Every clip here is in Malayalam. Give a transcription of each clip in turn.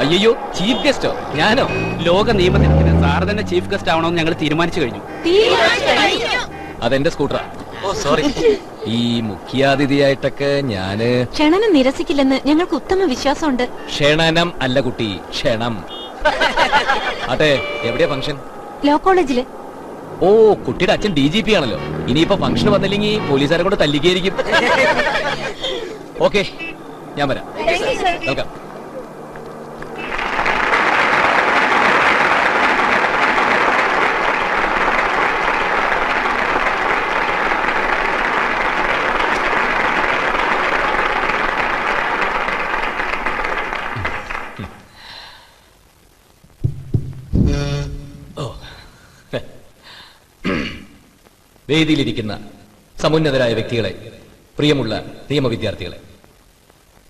അയ്യോ, ചീഫ് ഗസ്റ്റോ? ഞാനോ? ലോക നിയമത്തിന് സാറ് തന്നെ ചീഫ് ഗസ്റ്റ് ആവണമെന്ന് ഞങ്ങൾ തീരുമാനിച്ചു കഴിഞ്ഞു. അതെന്റെ സ്കൂട്ടറാ. ഓ സോറി. ഈ മുഖ്യാതിഥിയായിട്ടൊക്കെ ഞാന് ക്ഷണനം നിരസിക്കില്ലെന്ന് ഞങ്ങൾക്ക് ഉത്തമ വിശ്വാസമുണ്ട്. ക്ഷണനം അല്ല കുട്ടി, ക്ഷണം. അതെ, എവിടെയാ ഫംഗ്ഷൻ? ലോ കോളേജില്. ഓ, കുട്ടിയുടെ അച്ഛൻ DGP ആണല്ലോ. ഇനിയിപ്പോ ഫംഗ്ഷൻ വന്നില്ലെങ്കിൽ പോലീസുകാരെ കൊണ്ട് തല്ലിക്കായിരിക്കും. ഓക്കെ, ഞാൻ വരാം. വെൽക്കം. വേദിയിലിരിക്കുന്ന സമുന്നതരായ വ്യക്തികളെ, പ്രിയമുള്ള നിയമവിദ്യാർത്ഥികളെ,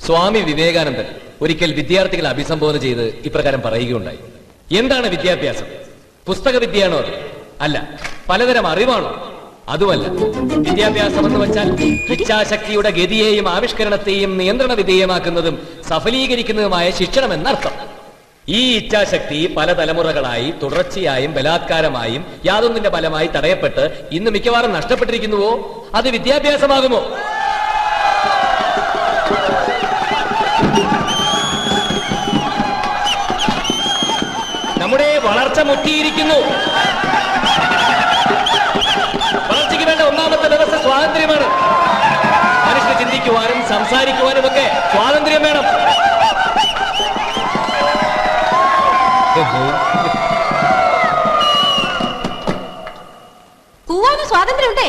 സ്വാമി വിവേകാനന്ദൻ ഒരിക്കൽ വിദ്യാർത്ഥികളെ അഭിസംബോധന ചെയ്ത് ഇപ്രകാരം പറയുകയുണ്ടായി. എന്താണ് വിദ്യാഭ്യാസം? പുസ്തക വിദ്യയാണോ അത്? അല്ല. പലതരം അറിവാണോ? അതുമല്ല. വിദ്യാഭ്യാസം എന്ന് വെച്ചാൽ ഇച്ഛാശക്തിയുടെ ഗതിയെയും ആവിഷ്കരണത്തെയും നിയന്ത്രണ വിധേയമാക്കുന്നതും സഫലീകരിക്കുന്നതുമായ ശിക്ഷണം എന്നർത്ഥം. ഈ ഇച്ഛാശക്തി പല തലമുറകളായി തുടർച്ചയായും ബലാത്കാരമായും യാതൊന്നിന്റെ ഫലമായി തടയപ്പെട്ട് ഇന്ന് മിക്കവാറും നഷ്ടപ്പെട്ടിരിക്കുന്നുവോ അത് വിദ്യാഭ്യാസമാകുമോ? നമ്മുടെ വളർച്ച മുട്ടിയിരിക്കുന്നു. വളർച്ചയ്ക്ക് വേണ്ട ഒന്നാമത്തെ വ്യവസ്ഥ സ്വാതന്ത്ര്യമാണ്. മനുഷ്യന് ചിന്തിക്കുവാനും സംസാരിക്കുവാനും ഒക്കെ സ്വാതന്ത്ര്യം വേണം. കൂവാനും സ്വാതന്ത്ര്യമുണ്ടേ.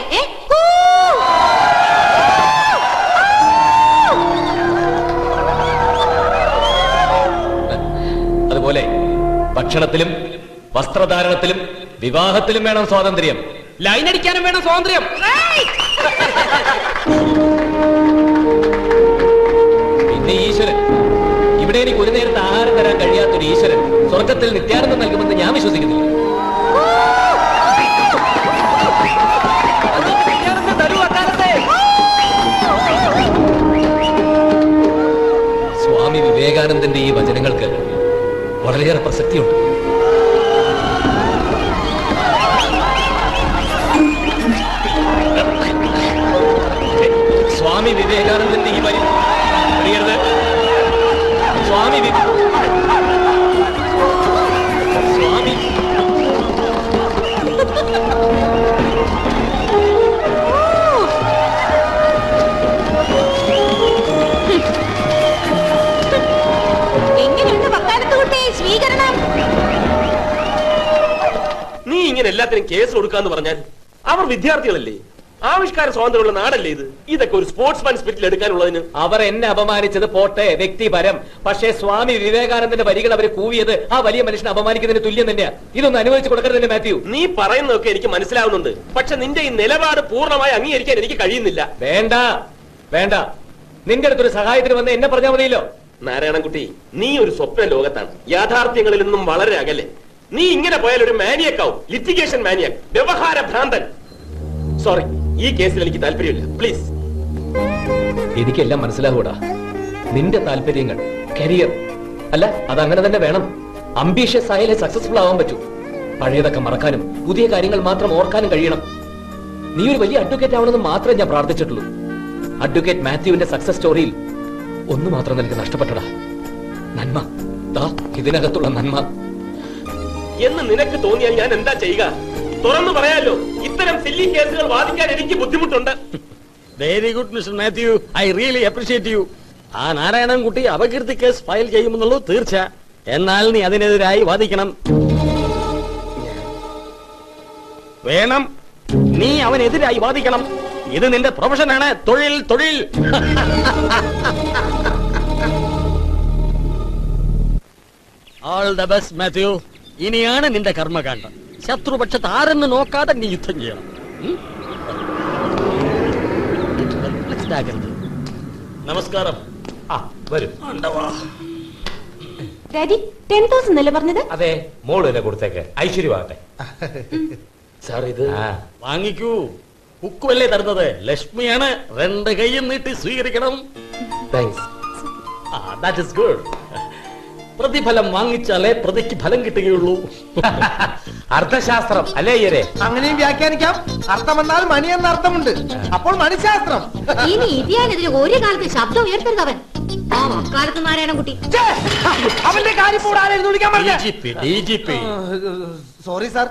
അതുപോലെ ഭക്ഷണത്തിലും വസ്ത്രധാരണത്തിലും വിവാഹത്തിലും വേണം സ്വാതന്ത്ര്യം. ലൈൻ അടിക്കാനും വേണം സ്വാതന്ത്ര്യം. പിന്നെ ഈശ്വരൻ. ഇവിടെ എനിക്ക് ഒരു നേരത്തെ ആഹാരം തരാൻ കഴിയാത്തൊരു ഈശ്വരൻ സ്വർഗത്തിൽ നിത്യാനന്ദം നൽകുമെന്ന് ഞാൻ വിശ്വസിക്കുന്നില്ല. സ്വാമി വിവേകാനന്ദന്റെ ഈ വചനങ്ങൾക്ക് വളരെയേറെ പ്രസക്തിയുണ്ട്. സ്വാമി വിവേകാനന്ദന്റെ ഈ വരി അറിയരുത്. സ്വാമി എങ്ങനെയുണ്ട് വക്കാലത്തുകുട്ടി സ്വീകരണം? നീ ഇങ്ങനെ എല്ലാത്തിനും കേസ് കൊടുക്കാന്ന് പറഞ്ഞാൽ അവർ വിദ്യാർത്ഥികളല്ലേ? ആവിഷ്കാര സ്വാതന്ത്ര്യമുള്ള നാടല്ലേ ഇത്? ഇതൊക്കെ ഒരു സ്പോർട്സ്മാൻ സ്പിരിറ്റിൽ എടുക്കാനുള്ളതിന്. അവർ എന്നെ അപമാനിച്ചത് പോട്ടെ, വ്യക്തിപരം. പക്ഷേ സ്വാമി വിവേകാനന്ദന്റെ വരികൾ അവർ കൂവിയത് ആ വലിയ മനുഷ്യനെ അപമാനിക്കുന്നതിന് തുല്യം തന്നെയാ. ഇതൊന്നും അനുവദിച്ചു കൊടുക്കരുത് മാത്യു. നീ പറയുന്നതൊക്കെ എനിക്ക് മനസ്സിലാവുന്നുണ്ട്. പക്ഷെ നിന്റെ ഈ നിലപാട് പൂർണ്ണമായി അംഗീകരിക്കാൻ എനിക്ക് കഴിയുന്നില്ല. വേണ്ട വേണ്ട, നിന്റെ അടുത്തൊരു സഹായത്തിന് വന്ന് എന്നെ പറഞ്ഞാൽ മതിയല്ലോ. നാരായണൻകുട്ടി, നീ ഒരു സ്വപ്ന ലോകത്താണ്, യാഥാർത്ഥ്യങ്ങളിൽ നിന്നും വളരെ അകലെ. നീ ഇങ്ങനെ പോയാൽ ഒരു മാനിയക്കാവും, ലിറ്റിഗേഷൻ മാനിയക്, വ്യവഹാര ഭ്രാന്തൻ. സോറി, ഈ കേസിൽ എനിക്ക് താല്പര്യമില്ല. പ്ലീസ്. എനിക്കെല്ലാം മനസ്സിലാകൂടാ. നിന്റെ താല്പര്യങ്ങൾ, കരിയർ അല്ല, അതങ്ങനെ തന്നെ വേണം. അംബീഷ്യസ് ആയാലേ സക്സസ്ഫുൾ ആവാൻ പറ്റൂ. പഴയതൊക്കെ മറക്കാനും പുതിയ കാര്യങ്ങൾ മാത്രം ഓർക്കാനും കഴിയണം. നീ ഒരു വലിയ അഡ്വക്കേറ്റ് ആവണമെന്ന് മാത്രമേ ഞാൻ പ്രാർത്ഥിച്ചിട്ടുള്ളൂ. അഡ്വക്കേറ്റ് മാത്യുവിന്റെ സക്സസ് സ്റ്റോറിയിൽ ഒന്നു മാത്രം നിനക്ക് നഷ്ടപ്പെട്ടടാ, നന്മ. ഇതിനകത്തുള്ള നന്മ എന്ന് നിനക്ക് തോന്നിയാൽ ഞാൻ എന്താ ചെയ്യുക? തുറന്നു പറയാലോ, ഇത്തരം സില്ലി കേസുകൾ വാദിക്കാൻ എനിക്ക് ബുദ്ധിമുട്ടുണ്ട്. Very good mister Mathew, I really appreciate you. ആ നാരായണൻകുട്ടി അപകീർത്തി കേസ് ഫയൽ ചെയ്യുമെന്നുള്ളൂ തീർച്ച. എന്നാൽ നീ അതിനെതിരായി വാദിക്കണം. വേണം, നീ അവനെതിരായി വാദിക്കണം. ഇത് നിന്റെ പ്രൊഫഷനാണ്, തൊഴിൽ തൊഴിൽ. All the best Mathew. ഇനിയാണ് നിന്റെ കർമ്മകാണ്ഡം. ശത്രുപക്ഷത്ത് ആരെന്ന് നോക്കാതെ നീ യുദ്ധം ചെയ്യണം. നമസ്കാരം. വരും. ഡാഡി 10,000 അല്ലേ പറഞ്ഞത്? അതെ, മോള് കൊടുത്തേക്ക്. ഐശ്വര്യമാകട്ടെ. സാർ ഇത് വാങ്ങിക്കൂ. കുക്കുവല്ലേ തരുന്നത്? ലക്ഷ്മിയാണ്. 2 കൈയും നീട്ടി സ്വീകരിക്കണം. താങ്ക്സ്. That is good. പ്രതിഫലം വാങ്ങിച്ചാലേ പ്രതിക്ക് ഫലം കിട്ടുകയുള്ളൂ. അർത്ഥശാസ്ത്രം അല്ലേ അയ്യരെ? അങ്ങനെയും വ്യാഖ്യാനിക്കാം. അർത്ഥം എന്നാൽ മണി എന്ന അർത്ഥമുണ്ട്. അപ്പോൾ മണിശാസ്ത്രം. ഇനി ഇതിയാനെതിരെ ഒരു കാലത്ത് ശബ്ദം ഉയർത്തരുത് അവൻ. ആ വക്കാലത്ത് നാരായണൻകുട്ടി. ഛേ, അവന്റെ കാര്യം കൂടെ ആരായിരുന്നു വിളിക്കാൻ പറഞ്ഞ? DGP. സോറി സാർ,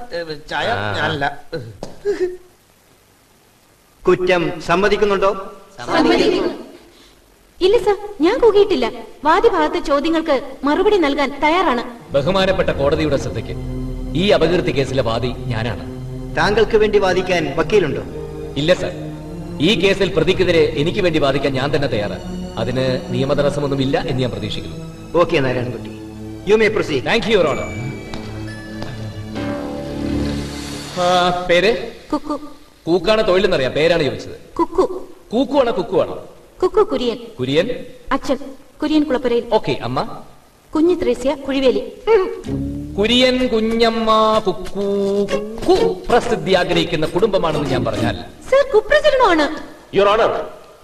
ചായ ഞാനല്ല. കുറ്റം സമ്മതിക്കുന്നുണ്ടോ? ഇല്ല സർ, ഞാൻ കൂകിയിട്ടില്ല. വാദിഭാഗത്തെ ചോദ്യങ്ങൾക്ക് മറുപടി നൽകാൻ തയ്യാറാണ്. ബഹുമാനപ്പെട്ട കോടതിയുടെ ശ്രദ്ധയ്ക്ക്, ഈ അപകീർത്തി കേസിലെ വാദി ഞാനാണ്. താങ്കൾക്ക് വേണ്ടി വാദിക്കാൻ വക്കീലുണ്ടോ? ഇല്ല സർ, ഈ കേസിൽ പ്രതിക്കെതിരെ എനിക്ക് വേണ്ടി വാദിക്കാൻ ഞാൻ തന്നെ തയ്യാറാണ്. അതിന് നിയമതടസ്സമൊന്നുമില്ല എന്ന് ഞാൻ പ്രതീക്ഷിക്കുന്നു. Okay Narayanankutty, you may proceed. Thank you your honour. പേര്? കുക്കു. കൂക്കാണ് തൊഴിലെന്നറിയാം, പേരാണ് ചോദിച്ചത്. കുക്കു. കൂക്കുവാണോ കുക്കുവാണോ? കുക്കു കുര്യൻ. കുര്യൻ? അച്ഛൻ കുര്യൻ കുളപ്പുരയിൽ. ഓക്കെ. അമ്മ? കുഞ്ഞു ത്രേസ്യ കുഴിവേലി. കുര്യൻ, കുഞ്ഞമ്മ, കുക്കു, കുക്കു പ്രസിദ്ധി ആഗ്രഹിക്കുന്ന കുടുംബമാണെന്ന് ഞാൻ പറഞ്ഞാൽ സർ കുപ്രചരണമാണ്. യുവർ ഓണർ,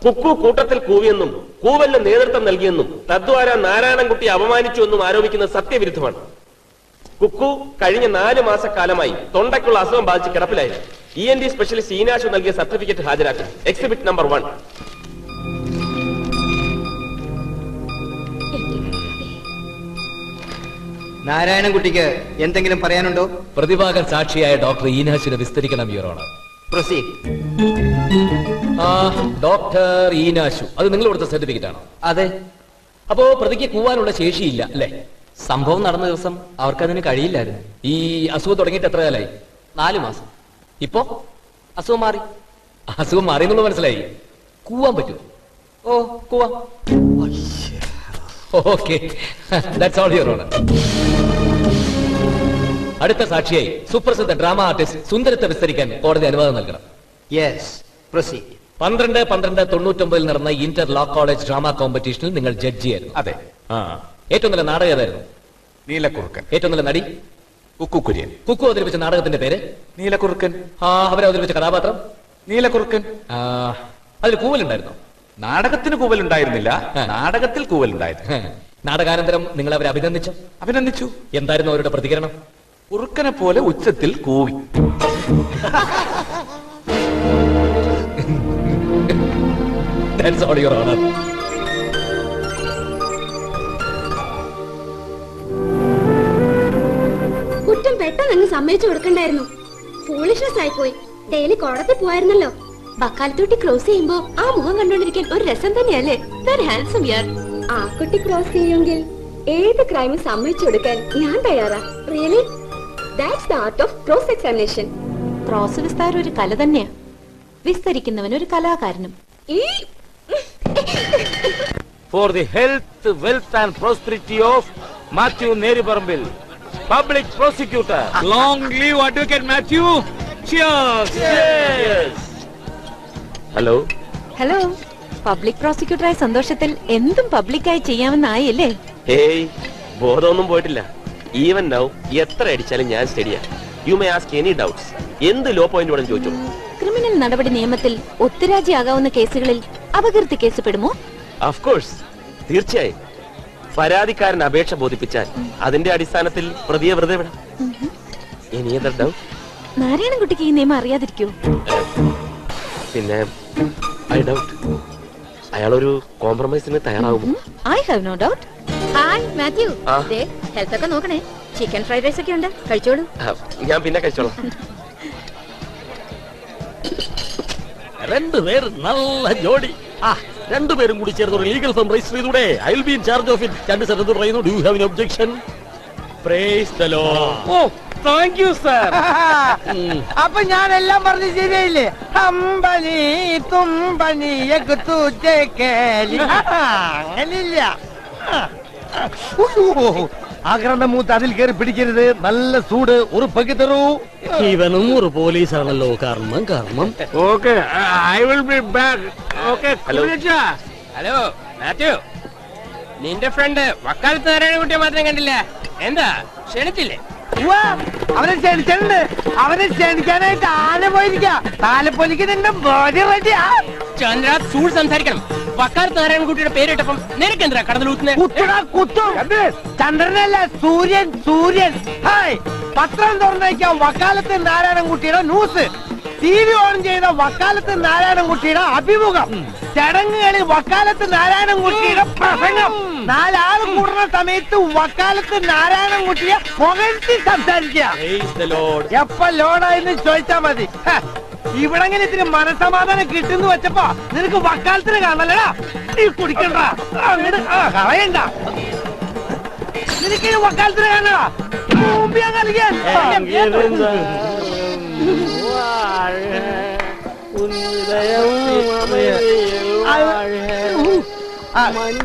കുക്കു കൂട്ടത്തിൽ കൂവിയെന്നും കൂവലിന് നേതൃത്വം നൽകിയെന്നും തദ്വാര നാരായണൻകുട്ടി അപമാനിച്ചു എന്നും ആരോപിക്കുന്നത് സത്യവിരുദ്ധമാണ്. കുക്കു കഴിഞ്ഞ 4 മാസക്കാലമായി തൊണ്ടയ്ക്കുള്ള അസുഖം ബാധിച്ച് കിടപ്പിലായിരുന്നു. ENT സ്പെഷ്യലിസ്റ്റ് ഈനാശു നൽകിയ സർട്ടിഫിക്കറ്റ് ഹാജരാക്കും. Exhibit number 1. നാരായണൻകുട്ടിക്ക് എന്തെങ്കിലും പറയാനുണ്ടോ? പ്രതിഭാഗം സാക്ഷിയായ ഡോക്ടർ ഈനാശിനെ വിസ്തരിക്കണം your honour. Proceed. Doctor Eenashu, അത് നിങ്ങൾ കൊടുത്ത സർട്ടിഫിക്കറ്റ് ആണോ? അതെ. അപ്പോ പ്രതിക്ക് കൂവാനുള്ള ശേഷിയില്ല അല്ലേ? സംഭവം നടന്ന ദിവസം അവർക്കതിന് കഴിയില്ലായിരുന്നു. ഈ അസുഖം തുടങ്ങിയിട്ട് എത്ര കാലായി? 4 മാസം. ഇപ്പോ അസുഖം മാറി. അസുഖം മാറിയെന്നുള്ള മനസ്സിലായി. കൂവാൻ പറ്റൂ? ഓ കൂവാ. Okay, that's all your honour. അടുത്ത സാക്ഷിയായി സുപ്രസിദ്ധ ഡ്രാമ ആർട്ടിസ്റ്റ് സുന്ദരത്തെ വിസ്തരിക്കാൻ കോടതി അനുവാദം നൽകണം. Yes, proceed. 12/12/99 നടന്ന ഇന്റർ ലോ കോളേജ് ഡ്രാമ കോമ്പറ്റീഷനിൽ നിങ്ങൾ ജഡ്ജിയായിരുന്നു. അതെ. ഏറ്റവും നല്ല നാടകം ഏതായിരുന്നു? നീലക്കുറുക്കൻ. ഏറ്റവും നല്ല നടി? കുക്കു കുര്യൻ. കുക്കു അവതരിപ്പിച്ച നാടകത്തിന്റെ പേര്? നീലക്കുറുക്കൻ. അവരവതരിപ്പിച്ച കഥാപാത്രം? നീലക്കുറുക്കൻ. അതിൽ കൂവലുണ്ടായിരുന്നോ? നാടകത്തിന് കൂവലുണ്ടായിരുന്നില്ല, നാടകത്തിൽ കൂവലുണ്ടായിരുന്നു. നാടകാനന്തരം നിങ്ങൾ അവരെ അഭിനന്ദിച്ചു? അഭിനന്ദിച്ചു. എന്തായിരുന്നു അവരുടെ പ്രതികരണം? കുറുക്കനെ പോലെ ഉച്ചത്തിൽ കൂവി. That's all, Your Honor. കുറ്റം പെട്ടെന്ന് അങ്ങ് സമ്മതിച്ചു കൊടുക്കണ്ടായിരുന്നു. ഫൂളിഷ്നെസ് ആയിപ്പോയി. ഡെയിലി കോടതി പോവായിരുന്നല്ലോ. ബക്കാലത്തോട്ടി ക്രോസ് ചെയ്യുമ്പോ ആ മുഖം കണ്ടോണ്ടിരിക്കാൻ ഒരു രസം തന്നെയല്ലേ? വെരി ഹാൻസം യാർ. ആ കുട്ടി ക്രോസ് ചെയ്യുമെങ്കിൽ ഏത് ക്രൈമും സമ്മതിച്ചു കൊടുക്കാൻ ഞാൻ തയ്യാറാ. Really that's the art of cross examination. Cross വിസ്താരം ഒരു കല തന്നെയാ. വിസ്തരിക്കുന്നവൻ ഒരു കലാകാരനും. For the health, wealth and prosperity of Matthew Neriparambil, Public Prosecutor. Long live Advocate Matthew. Cheers. Cheers. Hello. Hello. Public പ്രോസിക്യൂട്ടറായ സന്തോഷത്തിൽ എന്തും പബ്ലിക്കായി ചെയ്യാമെന്നായല്ലേ? ഹേയ്, ബോധമൊന്നും പോയിട്ടില്ല. ഈവൻ നൗ എത്ര അടിച്ചാലും ഞാൻ സ്റ്റഡിയാ. You may ask any doubts. എന്ത് ലോ പോയിന്റ് വേണം ചോദിച്ചോ. ക്രിമിനൽ നടപടി നിയമത്തിൽ ഒത്തുരാജിയാകാവുന്ന കേസുകളിൽ അപകീർത്തി കേസ് പെടുമോ? ഓഫ് കോഴ്സ്, തീർച്ചയായും. പരാതിക്കാരൻ അപേക്ഷ ബോധിപ്പിച്ചാൽ അതിന്റെ അടിസ്ഥാനത്തിൽ പ്രതിയെ വെറുതെ വിടാം. Any other doubt? നാരായണൻകുട്ടിക്ക് ഈ നിയമം അറിയാതിരിക്കോ? പിന്നെ ഐ ഡൗട്ട് അയാളൊരു കോംപ്രമൈസിന് തയ്യാറാവുമോ? I have no doubt. Hi Matthew. ആ. ഹെൽത്ത് ഒക്കെ നോക്കണേ. ചിക്കൻ ഫ്രൈഡ് റൈസ് ഒക്കെ ഉണ്ട്, കഴിച്ചോളൂ. ഞാൻ പിന്നെ കഴിച്ചോളാം. രണ്ടുപേർ നല്ല ജോഡി. രണ്ടുപേരും കൂടി ചേർന്ന് ഒരു ലീഗൽ ഫേം രജിസ്റ്റർ ചെയ്തൂടെ? I will be in charge of it. 2 cent പറയുന്നു. Do you have any objection? Praise the lord. Oh thank you sir. അപ്പൊ ഞാൻ എല്ലാം പറഞ്ഞ് ശരിയായില്ലേ? അമ്പനി തുമ്പനി അങ്ങനില്ല. ആക്രമണ മൂത്ത് അതിൽ കയറി പിടിക്കരുത്. നല്ല സൂട് ഉറപ്പാക്കി തരൂ. ഇവനും ഒരു പോലീസാണല്ലോ. കാരണം okay, I will B back. Okay. Hello. Hello Mathew, നിന്റെ ഫ്രണ്ട് വക്കാലത്ത് നാരായണൻകുട്ടിയെ മാത്രം കണ്ടില്ല. എന്താ ക്ഷണിച്ചില്ലേ? അവനെ ക്ഷണിച്ചിട്ടുണ്ട്. അവനെ ക്ഷണിക്കാനായിട്ട് ആന പോയിരിക്ക. താലപ്പൊലിക്ക് നിന്റെ ബോഡി റെഡിയാ. ചന്ദ്ര സൂൾ സംസാരിക്കണം. വക്കാലത്ത് നാരായണൻകുട്ടിയുടെ പേരിട്ടപ്പം നിനക്കെന്തിനാ കടന്നൂത്തുന്നേ? ചന്ദ്രനല്ല, സൂര്യൻ സൂര്യൻ. ഹായ്, പത്രം തുറന്നേക്കാം വക്കാലത്ത് നാരായണൻകുട്ടിയുടെ ന്യൂസ്, TV ഓൺ ചെയ്ത വക്കാലത്ത് നാരായണൻകുട്ടിയുടെ അഭിമുഖം, ചടങ്ങുകളിൽ വക്കാലത്ത് നാരായണൻകുട്ടിയുടെ പ്രസംഗം, 4 ആൾ കൂടുന്ന സമയത്ത് വക്കാലത്ത് നാരായണൻകുട്ടിയെ പുകഴ്ത്തി സംസാരിക്കുക. എപ്പ ലോഡായെന്ന് ചോദിച്ചാ മതി. ഇവിടെങ്ങനെ ഇത്തിരി മനസമാധാനം കിട്ടുന്നു വെച്ചപ്പോ നിനക്ക് വക്കാലത്തിന് കാണലടാ. നീ കുടിക്കണ്ട, അങ്ങോട്ട് കളയണ്ട. നിനക്ക് വക്കാലത്തിന് കാണലടാ. കളിക്കാൻ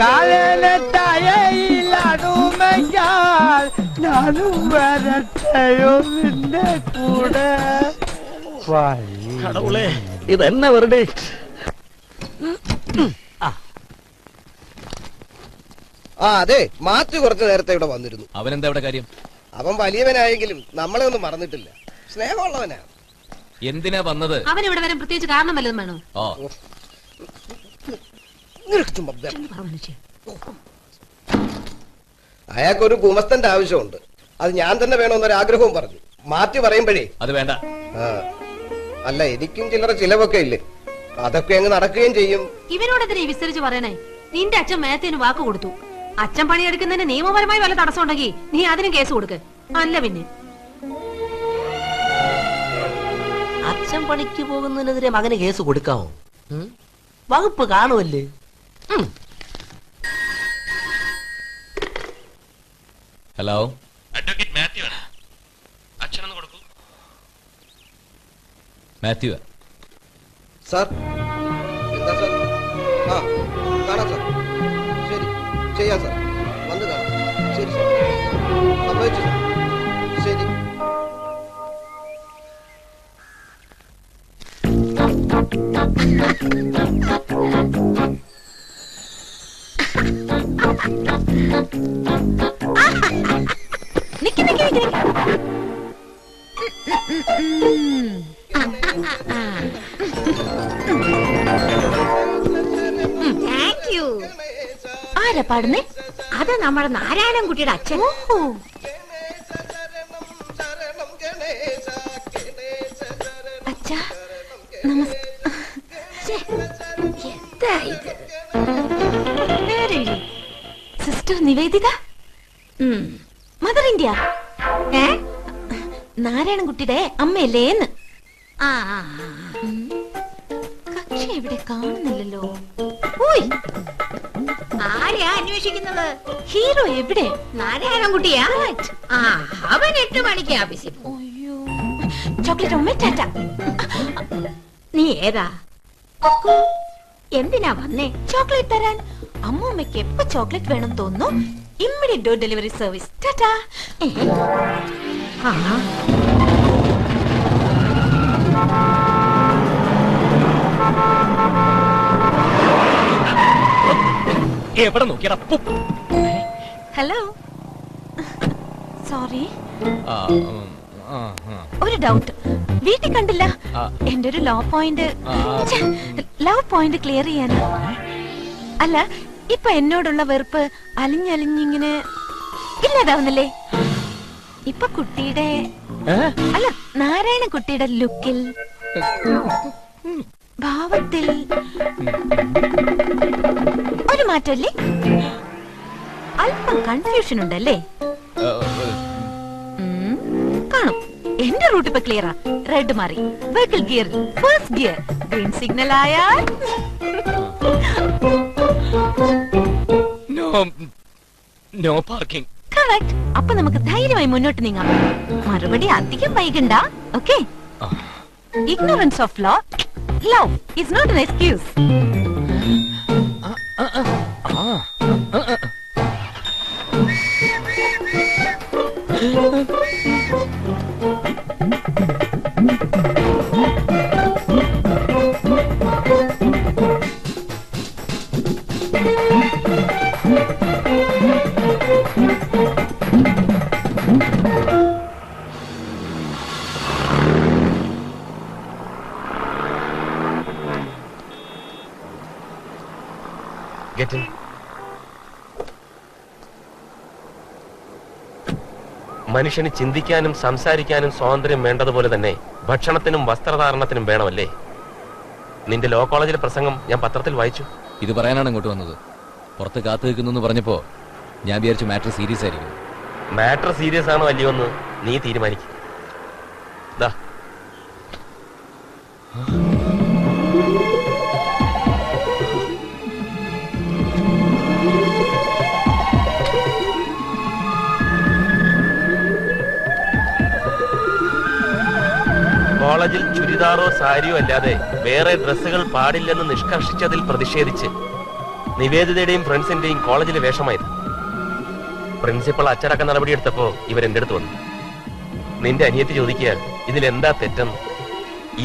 കാലത്തയയിലടുമയ്യാൽ ഞാനും വരട്ടെയോ നിന്റെ കൂടെ. ഇതെന്നെ വെറുതെ അതെ, മാത്യു കുറച്ചു നേരത്തെ ഇവിടെ വന്നിരുന്നു. അവനെന്താ ഇവിടെ കാര്യം? അവൻ വലിയവനായെങ്കിലും നമ്മളെ ഒന്നും മറന്നിട്ടില്ല. സ്നേഹമുള്ളവനാ. എന്തിനാ വന്നത്? അവൻ ഇവിടെ വരാൻ പ്രത്യേകിച്ച് കാരണം വല്ലതും വേണോ? ഓ, അയാൾക്കൊരു ഗുമസ്തന്റെ ആവശ്യമുണ്ട്. അത് ഞാൻ തന്നെ വേണമെന്നൊരാഗ്രഹവും പറഞ്ഞു. മാത്യു പറയുമ്പോഴേ അത് വേണ്ട. അല്ല, എനിക്കും ചില്ലറ ചിലവൊക്കെ ഇല്ലേ, അതൊക്കെ അങ്ങ് നടക്കുകയും ചെയ്യും. ഇവനോടെതിരെ വിസ്തരിച്ച് പറയണേ. നിന്റെ അച്ഛൻ മേത്തിന് വാക്ക് കൊടുത്തു. അച്ഛൻ പണിയെടുക്കുന്നതിന് നിയമപരമായി വല്ല തടസ്സം ഉണ്ടെങ്കിൽ നീ അതിനും കേസ് കൊടുക്ക്. അല്ല പിന്നെ അച്ഛൻ പണിക്ക് പോകുന്നതിനെതിരെ മകന് കേസ് കൊടുക്കാമോ? വകുപ്പ് കാണുമല്ലേ? ഹലോ, അഡ്വക്കേറ്റ് മാത്യു ആണ്. അച്ഛനൊന്ന് കൊടുക്കൂ. മാത്യു. സാർ, എന്താ സാർ? കാണാം സാർ. ശരി, ചെയ്യാം സാർ. വന്ന് കാണാം. ശരി സാർ, സമ്മതിച്ചു സാർ. ശരി. നിക്ക് നിക്ക് നിക്ക് നിക്ക്. Thank you. ആരാ പാടുന്നേ? അത് നമ്മുടെ നാരായണൻകുട്ടിയുടെ അച്ഛൻ. ഓഹോ, അച്ഛാ സിസ്റ്റർ നിവേദിത, മദർ ഇന്ത്യ. നാരായണൻകുട്ടിയുടെ അമ്മയല്ലേന്ന്. കക്ഷി എവിടെ കാണുന്നില്ലല്ലോ. ആരെയാ അന്വേഷിക്കുന്നത്? ഹീറോ എവിടെ? നാരായണൻകുട്ടിയാ. അവൻ 8 മണിക്ക് ആഫീസിൽ. അയ്യോ, ചോക്ലേറ്റ് ഉമ്മ ടാറ്റ. നീ ഏതാ? എന്തിനാ വന്നേ? ചോക്ലേറ്റ് തരാൻ. അമ്മൂമ്മയ്ക്ക് എപ്പോ ചോക്ലേറ്റ് വേണം തോന്നുന്നു ഇമ്മീഡിയറ്റ് ഡോർ ഡെലിവറി സർവീസ്. ടാറ്റാ. എവിടെ നോക്കിയടാ? Hello, sorry. ഒരു ഡൗട്ട്, വീട്ടിൽ കണ്ടില്ല. എന്റെ ഒരു ലവ് പോയിന്റ് ക്ലിയർ ചെയ്യാനാ. അല്ല, ഇപ്പൊ എന്നോടുള്ള വെറുപ്പ് അലിഞ്ഞലിഞ്ഞിങ്ങനെ ഇല്ലാതാവുന്നല്ലേ? ഇപ്പൊ കുട്ടിയുടെ അല്ല, നാരായണൻകുട്ടിയുടെ ലുക്കിൽ, ഭാവത്തിൽ ഒരു മാറ്റല്ലേ? അല്പം കൺഫ്യൂഷൻ ഉണ്ടല്ലേ? കാണും. എന്റെ റൂട്ട് ഇപ്പൊ ക്ലിയറാ. റെഡ് മാറി, vehicle gear first gear, green signal ആയാൽ നോ പാർക്കിംഗ്. കറക്റ്റ്. അപ്പൊ നമുക്ക് ധൈര്യമായി മുന്നോട്ട് നീങ്ങാം. മറുപടി അധികം വൈകണ്ട. Okay? Ignorance of law, love is not an excuse. Get in. മനുഷ്യന് ചിന്തിക്കാനും സംസാരിക്കാനും സ്വാതന്ത്ര്യം വേണ്ടതുപോലെ തന്നെ ഭക്ഷണത്തിനും വസ്ത്രധാരണത്തിനും വേണമല്ലേ? നിന്റെ ലോ കോളേജിലെ പ്രസംഗം ഞാൻ പത്രത്തിൽ വായിച്ചു. ഇത് പറയാനാണ് ഇങ്ങോട്ട് വന്നത്. പുറത്ത് കാത്തു നിൽക്കുന്നു പറഞ്ഞപ്പോ ഞാൻ വിചാരിച്ചു മാറ്റർ സീരിയസ് ആയിരിക്കും. മാറ്റർ സീരിയസ് ആണോ അല്ലയോ എന്ന് നീ തീരുമാനിക്കും. ദാ കോളേജിൽ ചുരിദാറോ സാരിയോ അല്ലാതെ വേറെ ഡ്രസ്സുകൾ പാടില്ലെന്ന് നിഷ്കർഷിച്ചതിൽ പ്രതിഷേധിച്ച് നിവേദിതയുടെയും ഫ്രണ്ട്സിന്റെയും കോളേജിലെ വേഷമായത്. പ്രിൻസിപ്പൾ അച്ചടക്ക നടപടിയെടുത്തപ്പോ ഇവരെന്റെ അടുത്ത് വന്നു. നിന്റെ അനിയത്തി ചോദിക്കുക ഇതിലെന്താ തെറ്റെന്ന്.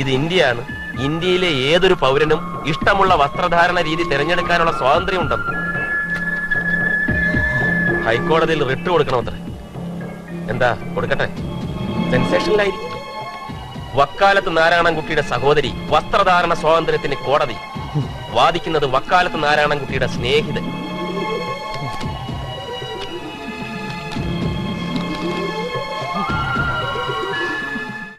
ഇത് ഇന്ത്യയാണ്, ഇന്ത്യയിലെ ഏതൊരു പൗരനും ഇഷ്ടമുള്ള വസ്ത്രധാരണ രീതി തിരഞ്ഞെടുക്കാനുള്ള സ്വാതന്ത്ര്യമുണ്ടെന്ന്. ഹൈക്കോടതിയിൽ റിട്ട് കൊടുക്കണമത്രേ. എന്താ കൊടുക്കട്ടെ? സെൻസേഷനിലായിരിക്കും. വക്കാലത്ത് നാരായണൻകുട്ടിയുടെ സഹോദരി വസ്ത്രധാരണ സ്വാതന്ത്ര്യത്തിന് കോടതി വാദിക്കുന്നത് വക്കാലത്ത് നാരായണൻകുട്ടിയുടെ സ്നേഹിതൻ